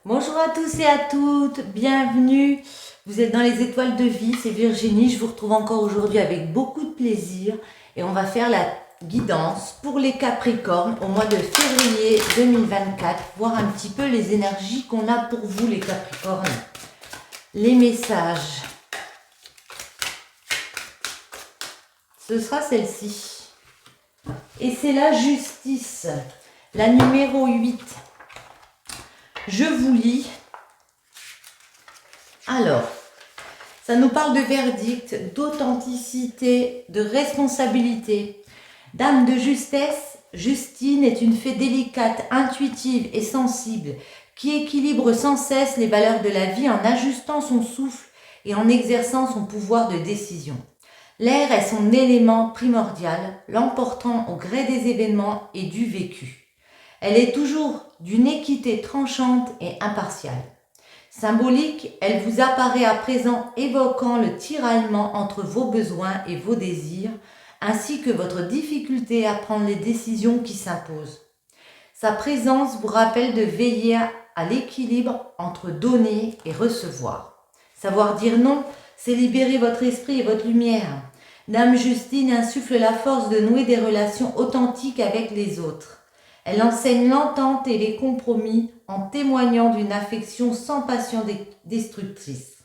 Bonjour à tous et à toutes, bienvenue. Vous êtes dans les étoiles de vie, c'est Virginie. Je vous retrouve encore aujourd'hui avec beaucoup de plaisir et on va faire la guidance pour les Capricornes au mois de février 2024, voir un petit peu les énergies qu'on a pour vous les Capricornes. Les messages. Ce sera celle-ci. Et c'est la justice, la numéro 8. Je vous lis. Alors, ça nous parle de verdict, d'authenticité, de responsabilité. Dame de justesse, Justine est une fée délicate, intuitive et sensible qui équilibre sans cesse les valeurs de la vie en ajustant son souffle et en exerçant son pouvoir de décision. L'air est son élément primordial, l'emportant au gré des événements et du vécu. Elle est toujours d'une équité tranchante et impartiale. Symbolique, elle vous apparaît à présent évoquant le tiraillement entre vos besoins et vos désirs, ainsi que votre difficulté à prendre les décisions qui s'imposent. Sa présence vous rappelle de veiller à l'équilibre entre donner et recevoir. Savoir dire non, c'est libérer votre esprit et votre lumière. Dame Justine insuffle la force de nouer des relations authentiques avec les autres. Elle enseigne l'entente et les compromis en témoignant d'une affection sans passion destructrice.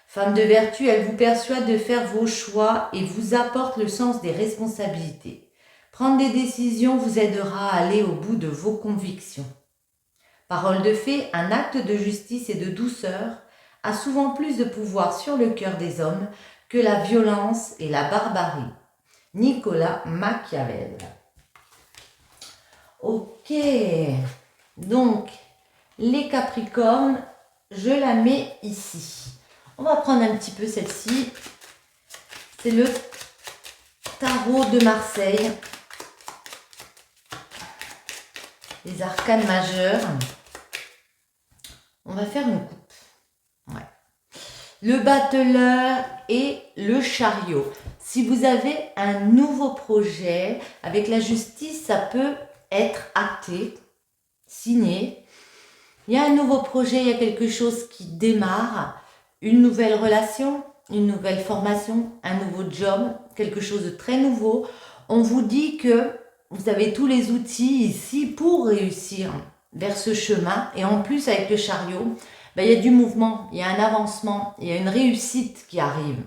Femme de vertu, elle vous persuade de faire vos choix et vous apporte le sens des responsabilités. Prendre des décisions vous aidera à aller au bout de vos convictions. Parole de fée, un acte de justice et de douceur a souvent plus de pouvoir sur le cœur des hommes que la violence et la barbarie. Nicolas Machiavel. Ok, donc les Capricornes, je la mets ici. On va prendre un petit peu celle-ci. C'est le tarot de Marseille. Les arcanes majeures. On va faire une coupe. Ouais. Le battleur et le chariot. Si vous avez un nouveau projet, avec la justice, ça peut être acté, signé. Il y a un nouveau projet, il y a quelque chose qui démarre, une nouvelle relation, une nouvelle formation, un nouveau job, quelque chose de très nouveau. On vous dit que vous avez tous les outils ici pour réussir vers ce chemin. Et en plus, avec le chariot, il y a du mouvement, il y a un avancement, il y a une réussite qui arrive.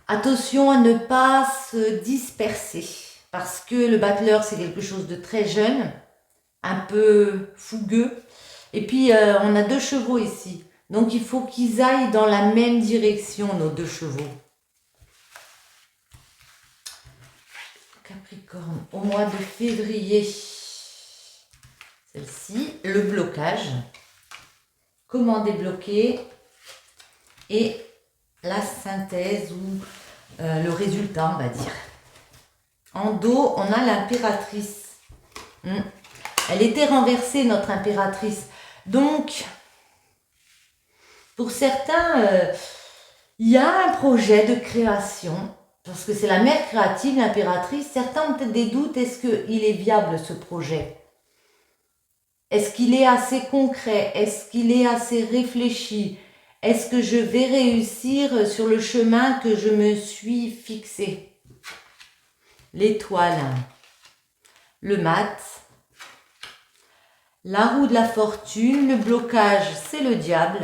Attention à ne pas se disperser. Parce que le battleur, c'est quelque chose de très jeune, un peu fougueux. Et puis, on a 2 chevaux ici. Donc, il faut qu'ils aillent dans la même direction, nos 2 chevaux. Capricorne, au mois de février. Celle-ci, le blocage. Comment débloquer. Et la synthèse ou le résultat, on va dire. En dos, on a l'impératrice. Elle était renversée, notre impératrice. Donc, pour certains, il y a un projet de création, parce que c'est la mère créative, l'impératrice. Certains ont peut-être des doutes, est-ce qu'il est viable ce projet? Est-ce qu'il est assez concret? Est-ce qu'il est assez réfléchi? Est-ce que je vais réussir sur le chemin que je me suis fixé? L'étoile, le mat, la roue de la fortune, le blocage, c'est le diable.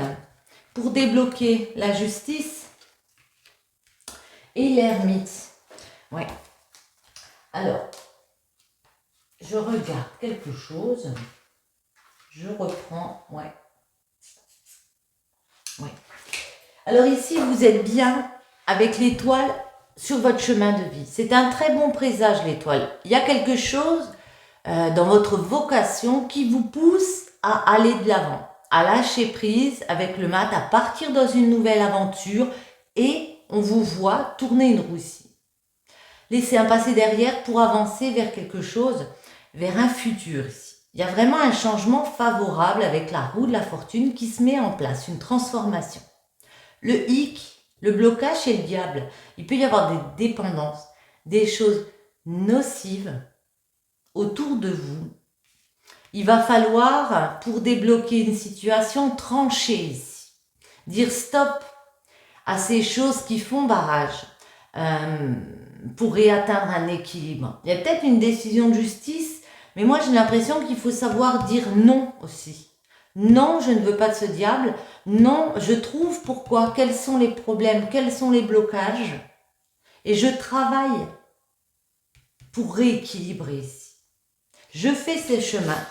Pour débloquer la justice et l'ermite. Ouais. Alors, je regarde quelque chose. Je reprends. Ouais. Ouais. Alors ici, vous êtes bien avec l'étoile sur votre chemin de vie. C'est un très bon présage, l'étoile. Il y a quelque chose dans votre vocation qui vous pousse à aller de l'avant, à lâcher prise avec le mat, à partir dans une nouvelle aventure et on vous voit tourner une roue ici. Laissez un passé derrière pour avancer vers quelque chose, vers un futur ici. Il y a vraiment un changement favorable avec la roue de la fortune qui se met en place, une transformation. Le hic, le blocage chez le diable, il peut y avoir des dépendances, des choses nocives autour de vous Il va falloir, pour débloquer une situation, trancher ici. Dire stop à ces choses qui font barrage pour réatteindre un équilibre. Il y a peut-être une décision de justice, mais moi j'ai l'impression qu'il faut savoir dire non aussi. Non, je ne veux pas de ce diable. Non, je trouve pourquoi, quels sont les problèmes, quels sont les blocages. Et je travaille pour rééquilibrer ici. Je fais ces chemins.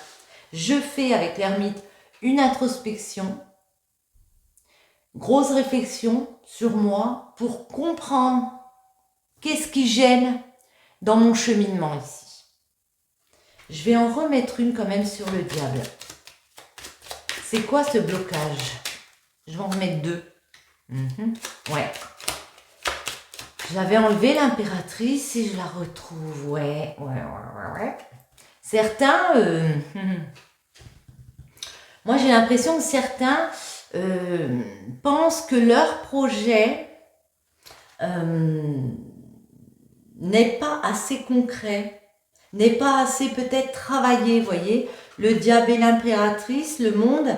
Je fais avec l'ermite une introspection, grosse réflexion sur moi pour comprendre qu'est-ce qui gêne dans mon cheminement ici. Je vais en remettre une quand même sur le diable. C'est quoi ce blocage? Je vais en remettre deux. Ouais. J'avais enlevé l'impératrice et je la retrouve. Ouais. Certains... moi, j'ai l'impression que certains pensent que leur projet n'est pas assez concret, n'est pas assez peut-être travaillé, vous voyez. Le diable et l'impératrice, le monde,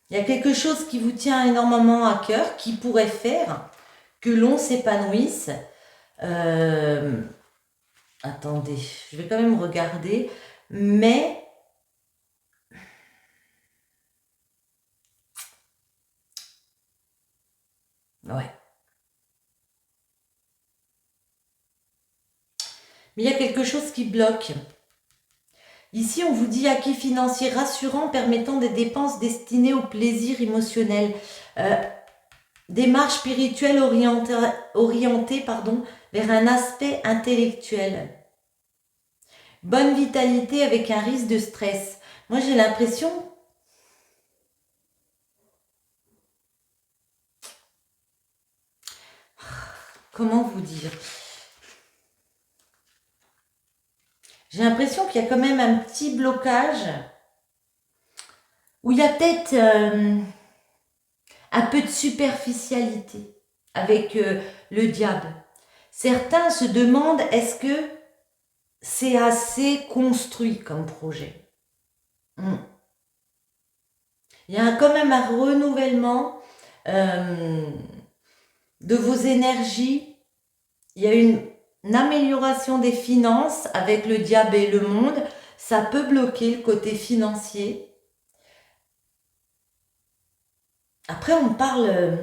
il y a quelque chose qui vous tient énormément à cœur, qui pourrait faire que l'on s'épanouisse. Attendez, je vais quand même regarder, mais... Ouais. Mais il y a quelque chose qui bloque. Ici, on vous dit acquis financier rassurant permettant des dépenses destinées au plaisir émotionnel. Démarche spirituelle orientée vers un aspect intellectuel. Bonne vitalité avec un risque de stress. Moi, j'ai l'impression... Comment vous dire? J'ai l'impression qu'il y a quand même un petit blocage où il y a peut-être un peu de superficialité avec le diable. Certains se demandent, est-ce que c'est assez construit comme projet? Il y a quand même un renouvellement de vos énergies. Il y a une amélioration des finances avec le diable et le monde. Ça peut bloquer le côté financier. Après, on parle...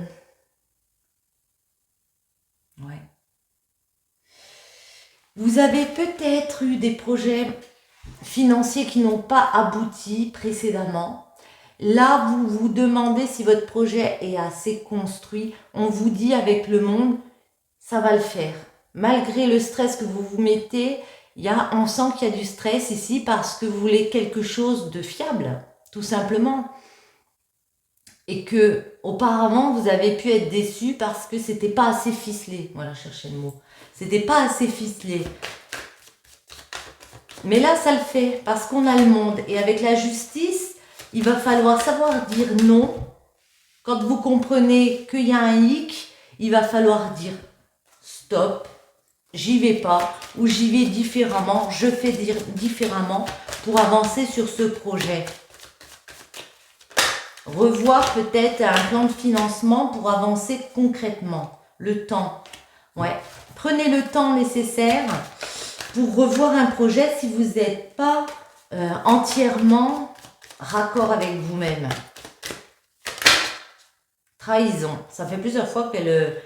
Ouais. Vous avez peut-être eu des projets financiers qui n'ont pas abouti précédemment. Là, vous vous demandez si votre projet est assez construit. On vous dit avec le monde, ça va le faire. Malgré le stress que vous vous mettez, on sent qu'il y a du stress ici parce que vous voulez quelque chose de fiable, tout simplement. Et que auparavant, vous avez pu être déçu parce que c'était pas assez ficelé. Voilà, je cherchais le mot. C'était pas assez ficelé. Mais là, ça le fait parce qu'on a le monde. Et avec la justice, il va falloir savoir dire non. Quand vous comprenez qu'il y a un hic, il va falloir dire stop, j'y vais pas, ou j'y vais différemment, je fais différemment pour avancer sur ce projet. Revoir peut-être un plan de financement pour avancer concrètement. Le temps. Ouais. Prenez le temps nécessaire pour revoir un projet si vous n'êtes pas entièrement raccord avec vous-même. Trahison. Ça fait plusieurs fois qu'elle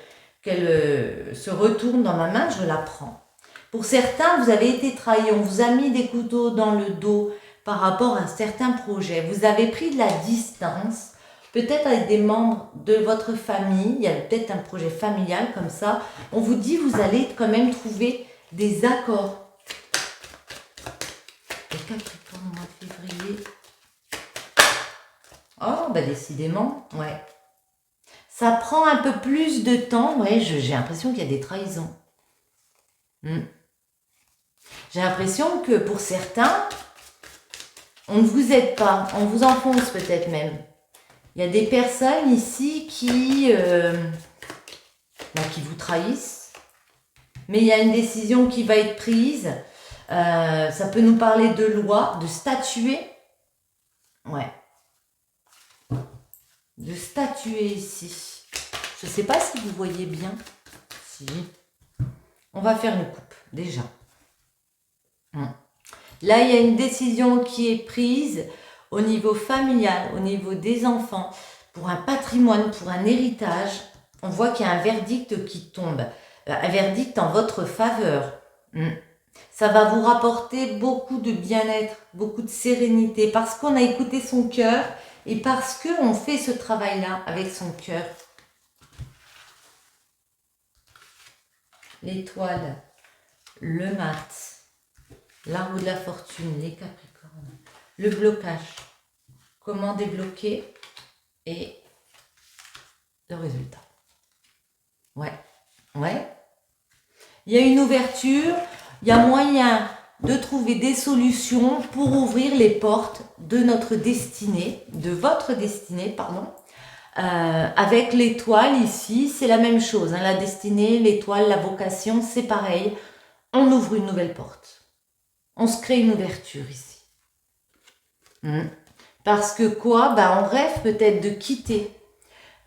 se retourne dans ma main, je la prends. Pour certains, vous avez été trahi, on vous a mis des couteaux dans le dos par rapport à certains projets. Vous avez pris de la distance, peut-être avec des membres de votre famille, il y a peut-être un projet familial comme ça. On vous dit, vous allez quand même trouver des accords. Le Capricorne au mois de février. Oh, bah décidément, ouais. Ça prend un peu plus de temps. Ouais, j'ai l'impression qu'il y a des trahisons. J'ai l'impression que pour certains, on ne vous aide pas. On vous enfonce peut-être même. Il y a des personnes ici qui vous trahissent. Mais il y a une décision qui va être prise. Ça peut nous parler de loi, de statuer. Ouais. De statuer ici. Je ne sais pas si vous voyez bien. Si. On va faire une coupe, déjà. Là, il y a une décision qui est prise au niveau familial, au niveau des enfants, pour un patrimoine, pour un héritage. On voit qu'il y a un verdict qui tombe. Un verdict en votre faveur. Ça va vous rapporter beaucoup de bien-être, beaucoup de sérénité, parce qu'on a écouté son cœur et parce qu'on fait ce travail-là avec son cœur. L'étoile, le mat, la roue de la fortune, les capricornes, le blocage, comment débloquer et le résultat. Ouais. Il y a une ouverture, il y a moyen de trouver des solutions pour ouvrir les portes de notre destinée, de votre destinée, pardon. Avec l'étoile ici, c'est la même chose. La destinée, l'étoile, la vocation, c'est pareil. On ouvre une nouvelle porte. On se crée une ouverture ici. Parce que quoi? On rêve peut-être de quitter,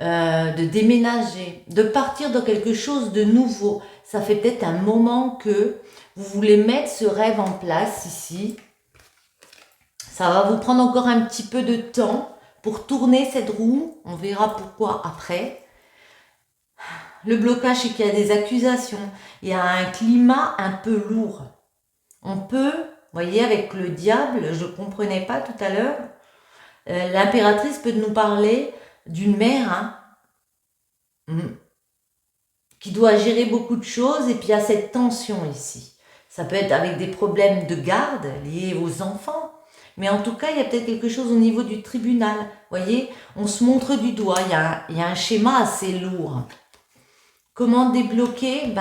de déménager, de partir dans quelque chose de nouveau. Ça fait peut-être un moment que vous voulez mettre ce rêve en place ici. Ça va vous prendre encore un petit peu de temps pour tourner cette roue. On verra pourquoi après. Le blocage, c'est qu'il y a des accusations. Il y a un climat un peu lourd. On peut, vous voyez, avec le diable, je ne comprenais pas tout à l'heure, l'impératrice peut nous parler d'une mère qui doit gérer beaucoup de choses et puis il y a cette tension ici. Ça peut être avec des problèmes de garde liés aux enfants, mais en tout cas, il y a peut-être quelque chose au niveau du tribunal. Vous voyez, on se montre du doigt, il y a un schéma assez lourd. Comment débloquer?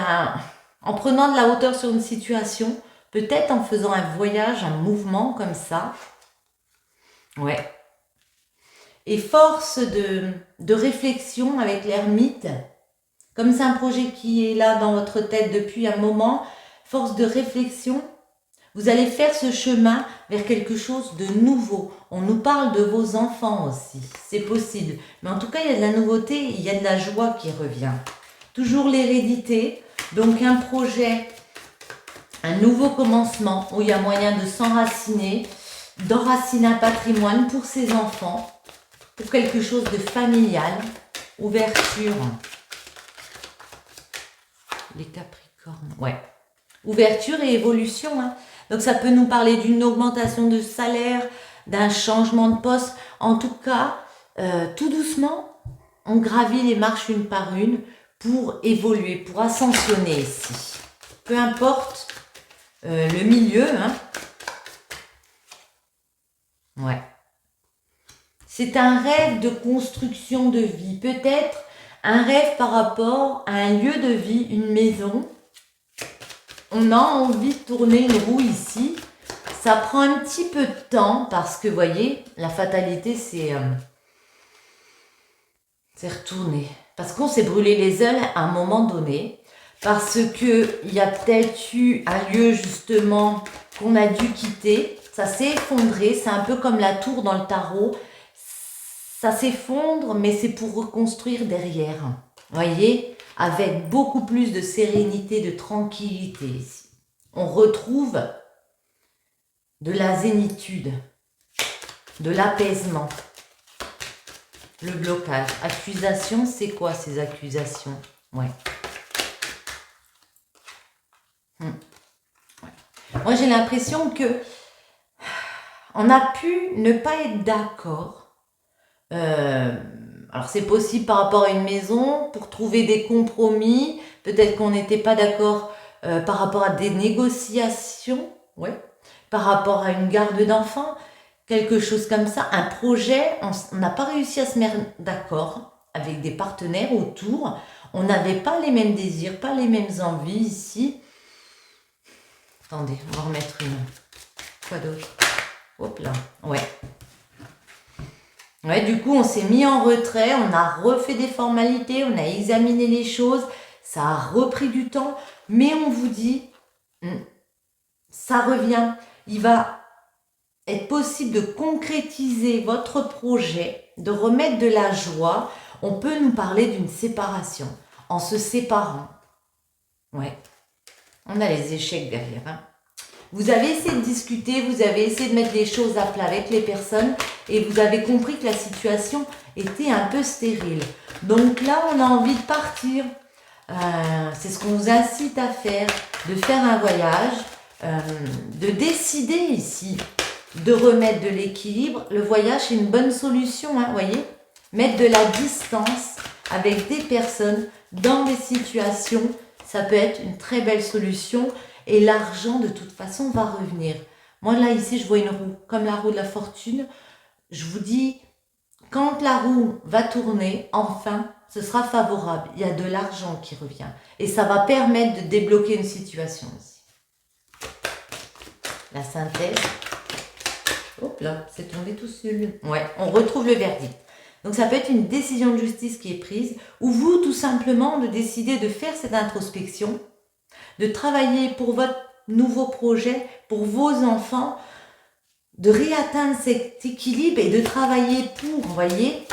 En prenant de la hauteur sur une situation, peut-être en faisant un voyage, un mouvement comme ça. Ouais. Et force de réflexion avec l'ermite, comme c'est un projet qui est là dans votre tête depuis un moment, force de réflexion, vous allez faire ce chemin vers quelque chose de nouveau. On nous parle de vos enfants aussi, c'est possible. Mais en tout cas, il y a de la nouveauté, il y a de la joie qui revient. Toujours l'hérédité, donc un projet, un nouveau commencement où il y a moyen de s'enraciner, d'enraciner un patrimoine pour ses enfants, pour quelque chose de familial, ouverture. Les Capricornes, ouais. Ouverture et évolution. Donc ça peut nous parler d'une augmentation de salaire, d'un changement de poste. En tout cas, tout doucement, on gravit les marches une par une pour évoluer, pour ascensionner ici. Peu importe le milieu. Ouais. C'est un rêve de construction de vie. Peut-être un rêve par rapport à un lieu de vie, une maison. On a envie de tourner une roue ici. Ça prend un petit peu de temps parce que, vous voyez, la fatalité, c'est retourner. Parce qu'on s'est brûlé les ailes à un moment donné. Parce qu'il y a peut-être eu un lieu, justement, qu'on a dû quitter. Ça s'est effondré. C'est un peu comme la tour dans le tarot. Ça s'effondre, mais c'est pour reconstruire derrière. Vous voyez, avec beaucoup plus de sérénité, de tranquillité ici. On retrouve de la zénitude, de l'apaisement, le blocage. Accusation, c'est quoi ces accusations? Ouais. Moi, j'ai l'impression que on a pu ne pas être d'accord. Alors c'est possible par rapport à une maison, pour trouver des compromis, peut-être qu'on n'était pas d'accord par rapport à des négociations, ouais, par rapport à une garde d'enfants, quelque chose comme ça, un projet, on n'a pas réussi à se mettre d'accord avec des partenaires autour, on n'avait pas les mêmes désirs, pas les mêmes envies ici. Attendez, on va remettre une... Quoi d'autre? Hop là, ouais. Ouais, du coup, on s'est mis en retrait, on a refait des formalités, on a examiné les choses, ça a repris du temps, mais on vous dit, ça revient. Il va être possible de concrétiser votre projet, de remettre de la joie. On peut nous parler d'une séparation, en se séparant. Ouais, on a les échecs derrière. Hein. Vous avez essayé de discuter, vous avez essayé de mettre les choses à plat avec les personnes et vous avez compris que la situation était un peu stérile. Donc là, on a envie de partir. C'est ce qu'on vous incite à faire, de faire un voyage, de décider ici de remettre de l'équilibre. Le voyage, c'est une bonne solution, hein, voyez. Mettre de la distance avec des personnes dans des situations, ça peut être une très belle solution. Et l'argent, de toute façon, va revenir. Moi, là, ici, je vois une roue, comme la roue de la fortune. Je vous dis, quand la roue va tourner, enfin, ce sera favorable. Il y a de l'argent qui revient. Et ça va permettre de débloquer une situation aussi. La synthèse. Hop là, c'est tombé tout seul. Ouais, on retrouve le verdict. Donc, ça peut être une décision de justice qui est prise, ou vous, tout simplement, de décider de faire cette introspection, de travailler pour votre nouveau projet, pour vos enfants, de réatteindre cet équilibre et de travailler pour, vous voyez,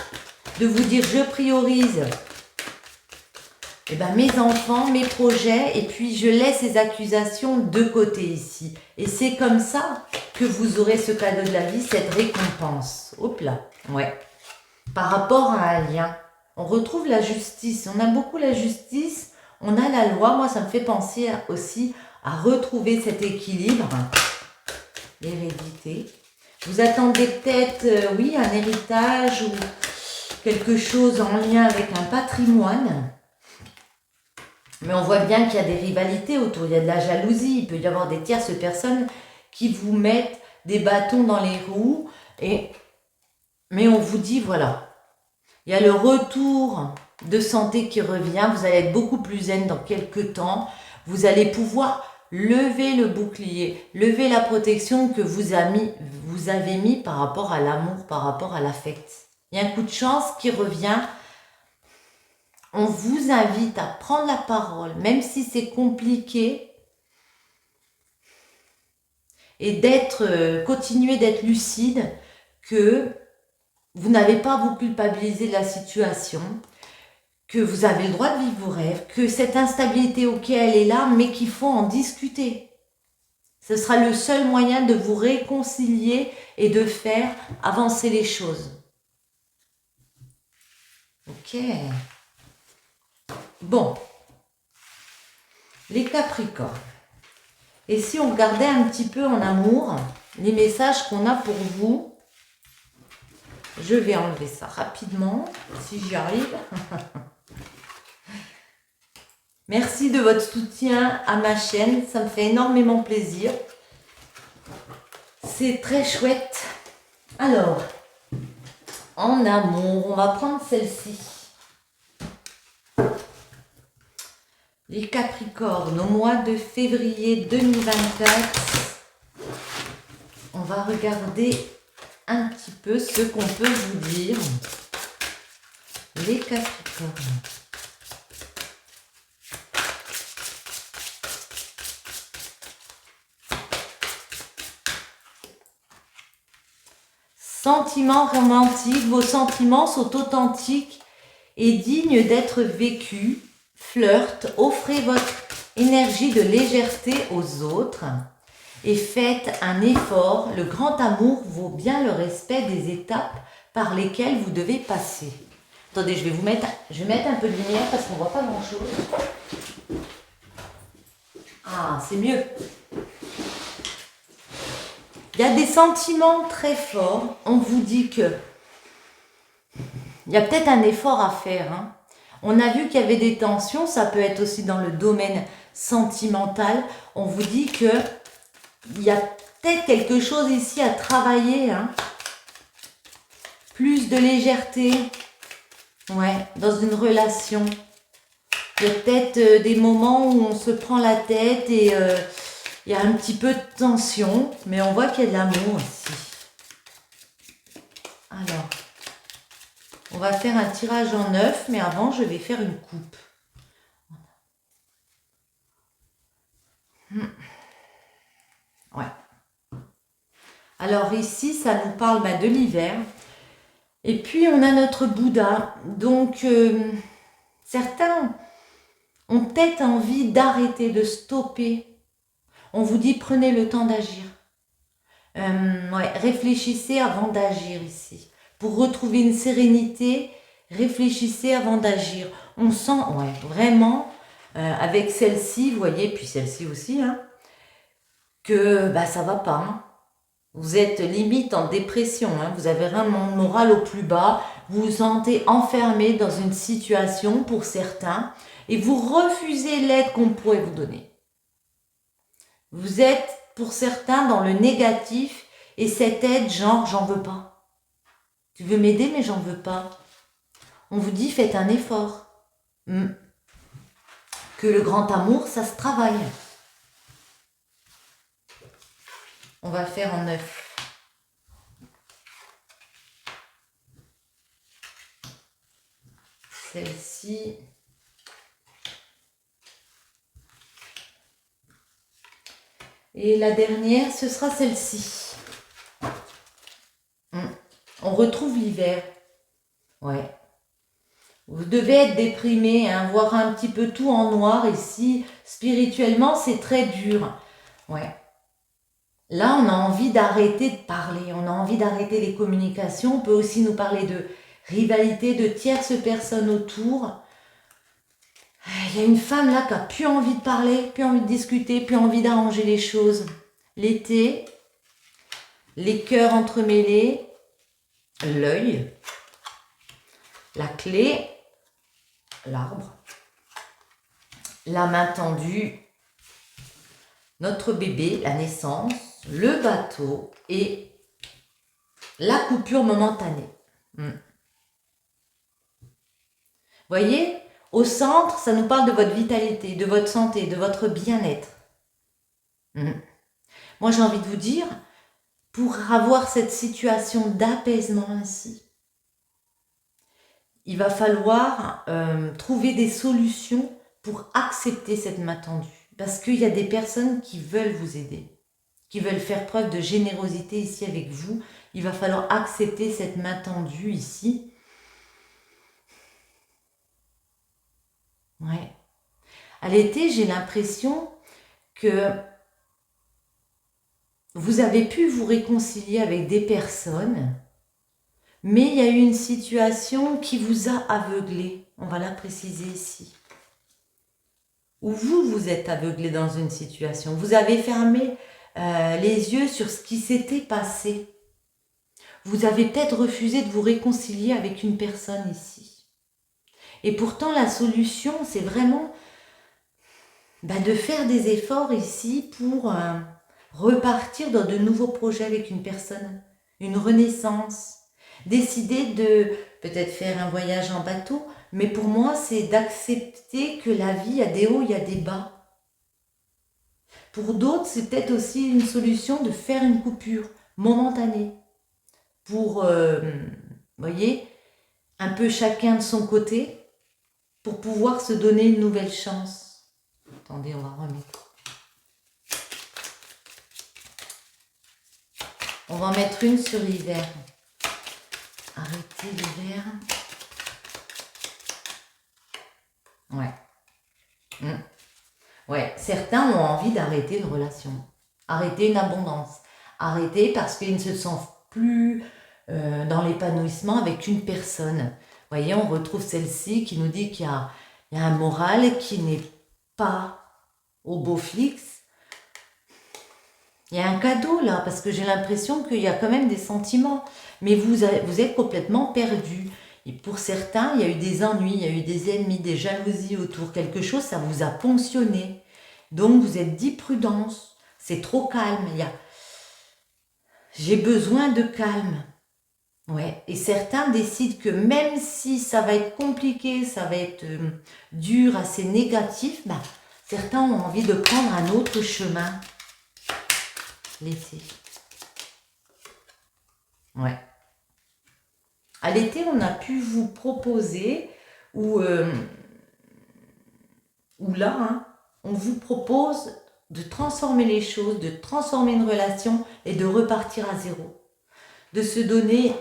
de vous dire je priorise mes enfants, mes projets et puis je laisse les accusations de côté ici. Et c'est comme ça que vous aurez ce cadeau de la vie, cette récompense. Hop là, ouais. Par rapport à un lien, on retrouve la justice. On a beaucoup la justice, on a la loi. Moi, ça me fait penser aussi à retrouver cet équilibre. L'hérédité. Vous attendez peut-être, oui, un héritage ou quelque chose en lien avec un patrimoine. Mais on voit bien qu'il y a des rivalités autour, il y a de la jalousie, il peut y avoir des tierces personnes qui vous mettent des bâtons dans les roues. Mais on vous dit, voilà, il y a le retour de santé qui revient, vous allez être beaucoup plus zen dans quelques temps, vous allez pouvoir lever le bouclier, lever la protection que vous avez mis par rapport à l'amour, par rapport à l'affect. Il y a un coup de chance qui revient. On vous invite à prendre la parole, même si c'est compliqué, et continuer d'être lucide, que vous n'avez pas à vous culpabiliser de la situation, que vous avez le droit de vivre vos rêves, que cette instabilité, ok, elle est là, mais qu'il faut en discuter. Ce sera le seul moyen de vous réconcilier et de faire avancer les choses. Ok. Bon. Les Capricornes. Et si on regardait un petit peu en amour, les messages qu'on a pour vous, je vais enlever ça rapidement, si j'y arrive. Merci de votre soutien à ma chaîne, ça me fait énormément plaisir. C'est très chouette. Alors, en amour, on va prendre celle-ci. Les Capricornes, au mois de février 2024, on va regarder un petit peu ce qu'on peut vous dire. Les Capricornes. Sentiments romantiques, vos sentiments sont authentiques et dignes d'être vécus. Flirt, offrez votre énergie de légèreté aux autres et faites un effort. Le grand amour vaut bien le respect des étapes par lesquelles vous devez passer. Attendez, je vais mettre un peu de lumière parce qu'on ne voit pas grand-chose. Ah, c'est mieux. Il y a des sentiments très forts. On vous dit que il y a peut-être un effort à faire. Hein. On a vu qu'il y avait des tensions. Ça peut être aussi dans le domaine sentimental. On vous dit que il y a peut-être quelque chose ici à travailler. Hein. Plus de légèreté. Ouais, dans une relation. Il y a peut-être des moments où on se prend la tête et il y a un petit peu de tension, mais on voit qu'il y a de l'amour aussi. Alors, on va faire un tirage en 9, mais avant, je vais faire une coupe. Alors ici, ça nous parle de l'hiver. Et puis, on a notre Bouddha. Donc, certains ont peut-être envie d'arrêter, de stopper. On vous dit, prenez le temps d'agir. Ouais, réfléchissez avant d'agir ici. Pour retrouver une sérénité, réfléchissez avant d'agir. On sent, ouais, vraiment, avec celle-ci, vous voyez, puis celle-ci aussi, hein, que ça va pas. Hein. Vous êtes limite en dépression, hein, vous avez vraiment le moral au plus bas, vous vous sentez enfermé dans une situation pour certains et vous refusez l'aide qu'on pourrait vous donner. Vous êtes pour certains dans le négatif et cette aide, genre, j'en veux pas. Tu veux m'aider, mais j'en veux pas. On vous dit, faites un effort. Que le grand amour, ça se travaille. On va faire en 9. Celle-ci. Et la dernière, ce sera celle-ci. On retrouve l'hiver. Ouais. Vous devez être déprimé, hein, voir un petit peu tout en noir ici. Spirituellement, c'est très dur. Ouais. Là, on a envie d'arrêter de parler, on a envie d'arrêter les communications. On peut aussi nous parler de rivalité, de tierces personnes autour. Il y a une femme là qui n'a plus envie de parler, plus envie de discuter, plus envie d'arranger les choses. L'été, les cœurs entremêlés, l'œil, la clé, l'arbre, la main tendue, notre bébé, la naissance, le bateau et la coupure momentanée. Voyez, au centre, ça nous parle de votre vitalité, de votre santé, de votre bien-être. Moi, j'ai envie de vous dire, pour avoir cette situation d'apaisement ainsi, il va falloir trouver des solutions pour accepter cette main tendue. Parce qu'il y a des personnes qui veulent vous aider, qui veulent faire preuve de générosité ici avec vous. Il va falloir accepter cette main tendue ici. Ouais. À l'été, j'ai l'impression que vous avez pu vous réconcilier avec des personnes, mais il y a eu une situation qui vous a aveuglé. On va la préciser ici. Ou vous êtes aveuglé dans une situation. Vous avez fermé les yeux sur ce qui s'était passé. Vous avez peut-être refusé de vous réconcilier avec une personne ici. Et pourtant, la solution, c'est vraiment de faire des efforts ici pour repartir dans de nouveaux projets avec une personne, une renaissance. Décider de peut-être faire un voyage en bateau, mais pour moi, c'est d'accepter que la vie, il y a des hauts, il y a des bas. Pour d'autres, c'est peut-être aussi une solution de faire une coupure momentanée pour, voyez, un peu chacun de son côté, pour pouvoir se donner une nouvelle chance. Attendez, on va remettre. On va en mettre une sur l'hiver. Arrêtez l'hiver. Ouais. Ouais, certains ont envie d'arrêter une relation, arrêter une abondance, arrêter parce qu'ils ne se sentent plus dans l'épanouissement avec une personne. Vous voyez, on retrouve celle-ci qui nous dit qu'il y a un moral qui n'est pas au beau fixe. Il y a un cadeau là, parce que j'ai l'impression qu'il y a quand même des sentiments, mais vous êtes complètement perdu. Et pour certains, il y a eu des ennuis, il y a eu des ennemis, des jalousies autour. Quelque chose, ça vous a ponctionné. Donc, vous êtes dit prudence. C'est trop calme. J'ai besoin de calme. Ouais. Et certains décident que même si ça va être compliqué, ça va être dur, assez négatif, certains ont envie de prendre un autre chemin. L'été. Ouais. À l'été, on a pu vous proposer, ou là, on vous propose de transformer les choses, de transformer une relation et de repartir à zéro. De se donner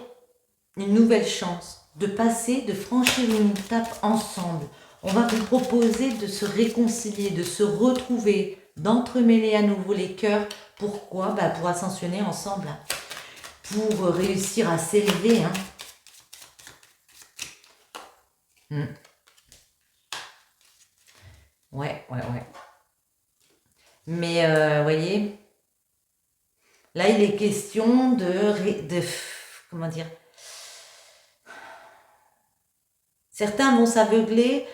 une nouvelle chance, de passer, de franchir une étape ensemble. On va vous proposer de se réconcilier, de se retrouver, d'entremêler à nouveau les cœurs. Pourquoi? Pour ascensionner ensemble, pour réussir à s'élever. Ouais. Mais, voyez, là, il est question de comment dire? Certains vont s'aveugler,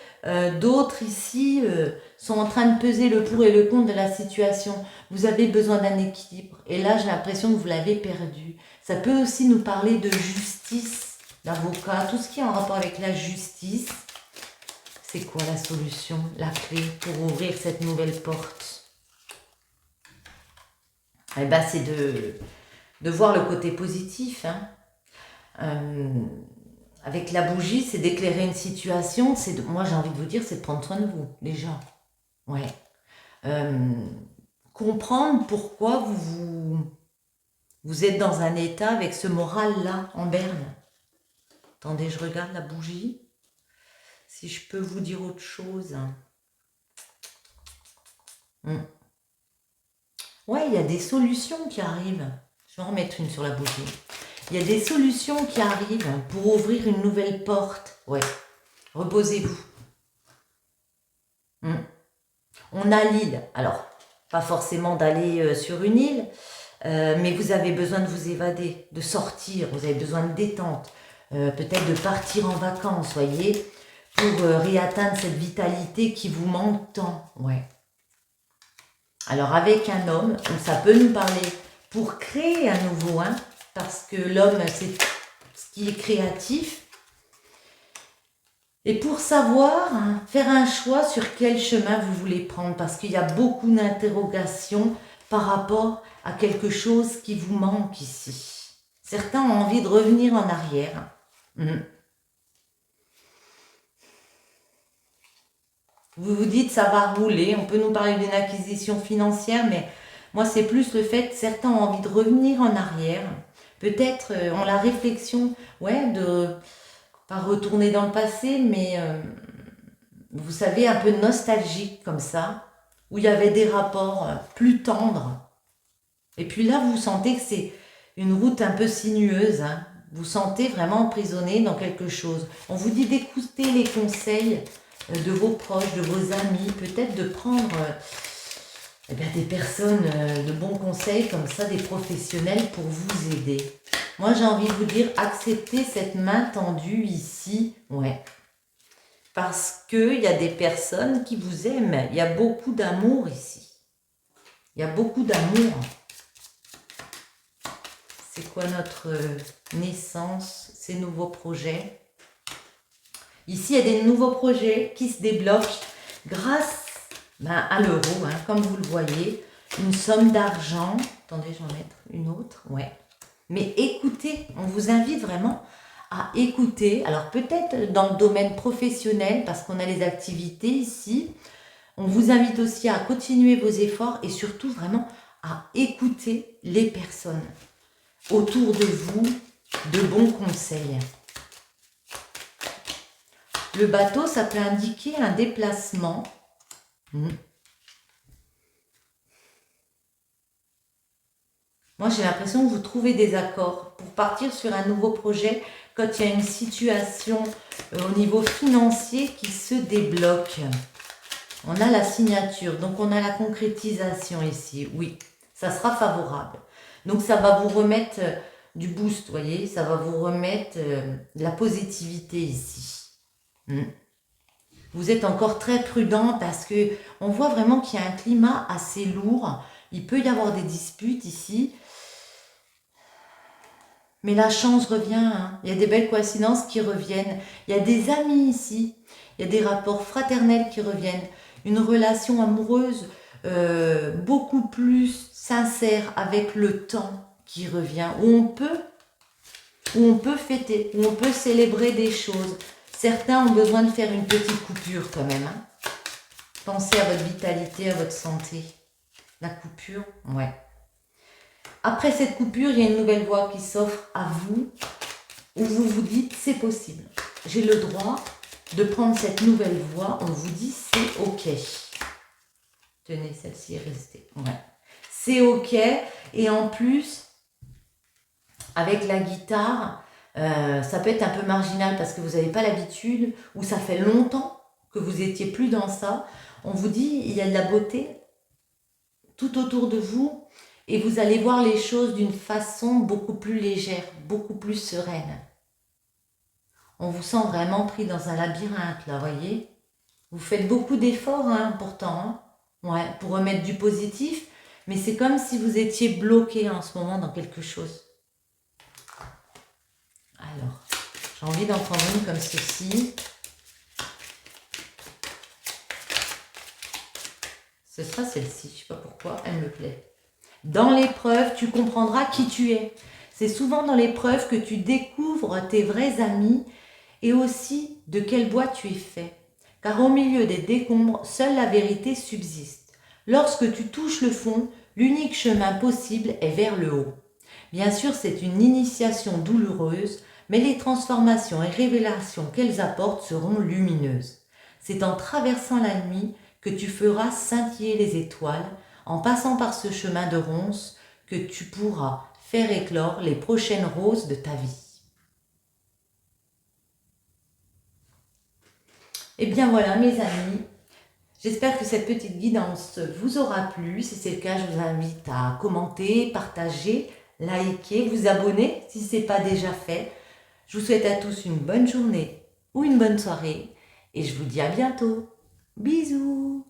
d'autres ici sont en train de peser le pour et le contre de la situation. Vous avez besoin d'un équilibre. Et là, j'ai l'impression que vous l'avez perdu. Ça peut aussi nous parler de justice, d'avocat, tout ce qui est en rapport avec la justice. C'est quoi la solution, la clé pour ouvrir cette nouvelle porte? Eh bien, c'est de voir le côté positif. Avec la bougie, c'est d'éclairer une situation. Moi, j'ai envie de vous dire, c'est de prendre soin de vous, déjà. Ouais. Comprendre pourquoi vous êtes dans un état avec ce moral-là, en berne. Attendez, je regarde la bougie. Si je peux vous dire autre chose. Ouais, il y a des solutions qui arrivent. Je vais en remettre une sur la bougie. Il y a des solutions qui arrivent pour ouvrir une nouvelle porte. Ouais, reposez-vous. On a l'île. Alors, pas forcément d'aller sur une île, mais vous avez besoin de vous évader, de sortir. Vous avez besoin de détente. Peut-être de partir en vacances, voyez, pour réatteindre cette vitalité qui vous manque tant. Ouais. Alors, avec un homme, ça peut nous parler pour créer un nouveau, parce que l'homme, c'est ce qui est créatif. Et pour savoir, faire un choix sur quel chemin vous voulez prendre, parce qu'il y a beaucoup d'interrogations par rapport à quelque chose qui vous manque ici. Certains ont envie de revenir en arrière. Vous vous dites, ça va rouler, on peut nous parler d'une acquisition financière, mais moi, c'est plus le fait que certains ont envie de revenir en arrière. Peut-être ont la réflexion, de pas retourner dans le passé, mais vous savez, un peu nostalgique comme ça, où il y avait des rapports plus tendres. Et puis là, vous sentez que c'est une route un peu sinueuse. Vous sentez vraiment emprisonné dans quelque chose. On vous dit d'écouter les conseils de vos proches, de vos amis, peut-être de prendre des personnes de bons conseils comme ça, des professionnels pour vous aider. Moi, j'ai envie de vous dire, acceptez cette main tendue ici, parce qu'il y a des personnes qui vous aiment. Il y a beaucoup d'amour ici. Il y a beaucoup d'amour. C'est quoi notre naissance, ces nouveaux projets? Ici, il y a des nouveaux projets qui se débloquent grâce à l'euro, comme vous le voyez. Une somme d'argent. Attendez, je vais en mettre une autre. Mais écoutez, on vous invite vraiment à écouter. Alors peut-être dans le domaine professionnel, parce qu'on a les activités ici. On vous invite aussi à continuer vos efforts et surtout vraiment à écouter les personnes autour de vous, de bons conseils. Le bateau, ça peut indiquer un déplacement. Moi, j'ai l'impression que vous trouvez des accords pour partir sur un nouveau projet quand il y a une situation au niveau financier qui se débloque. On a la signature, donc on a la concrétisation ici. Oui, ça sera favorable. Donc, ça va vous remettre du boost, voyez. Ça va vous remettre de la positivité ici. Vous êtes encore très prudent parce que on voit vraiment qu'il y a un climat assez lourd. Il peut y avoir des disputes ici. Mais la chance revient. Il y a des belles coïncidences qui reviennent. Il y a des amis ici. Il y a des rapports fraternels qui reviennent. Une relation amoureuse beaucoup plus sincère avec le temps qui revient. Où on peut fêter, où on peut célébrer des choses. Certains ont besoin de faire une petite coupure quand même. Pensez à votre vitalité, à votre santé. La coupure, ouais. Après cette coupure, il y a une nouvelle voie qui s'offre à vous, où vous vous dites, c'est possible. J'ai le droit de prendre cette nouvelle voie. On vous dit, c'est OK. Tenez, celle-ci est restée. Ouais. C'est OK. Et en plus, avec la guitare, ça peut être un peu marginal parce que vous n'avez pas l'habitude, ou ça fait longtemps que vous n'étiez plus dans ça. On vous dit, il y a de la beauté tout autour de vous et vous allez voir les choses d'une façon beaucoup plus légère, beaucoup plus sereine. On vous sent vraiment pris dans un labyrinthe, là, voyez. Vous faites beaucoup d'efforts, hein, pourtant, hein, ouais, pour remettre du positif, mais c'est comme si vous étiez bloqué en ce moment dans quelque chose. Alors, j'ai envie d'en prendre une comme ceci. Ce sera celle-ci, je ne sais pas pourquoi, elle me plaît. Dans l'épreuve, tu comprendras qui tu es. C'est souvent dans l'épreuve que tu découvres tes vrais amis et aussi de quel bois tu es fait. Car au milieu des décombres, seule la vérité subsiste. Lorsque tu touches le fond, l'unique chemin possible est vers le haut. Bien sûr, c'est une initiation douloureuse, mais les transformations et révélations qu'elles apportent seront lumineuses. C'est en traversant la nuit que tu feras scintiller les étoiles, en passant par ce chemin de ronces, que tu pourras faire éclore les prochaines roses de ta vie. Et bien voilà mes amis, j'espère que cette petite guidance vous aura plu. Si c'est le cas, je vous invite à commenter, partager, liker, vous abonner si ce n'est pas déjà fait. Je vous souhaite à tous une bonne journée ou une bonne soirée et je vous dis à bientôt. Bisous.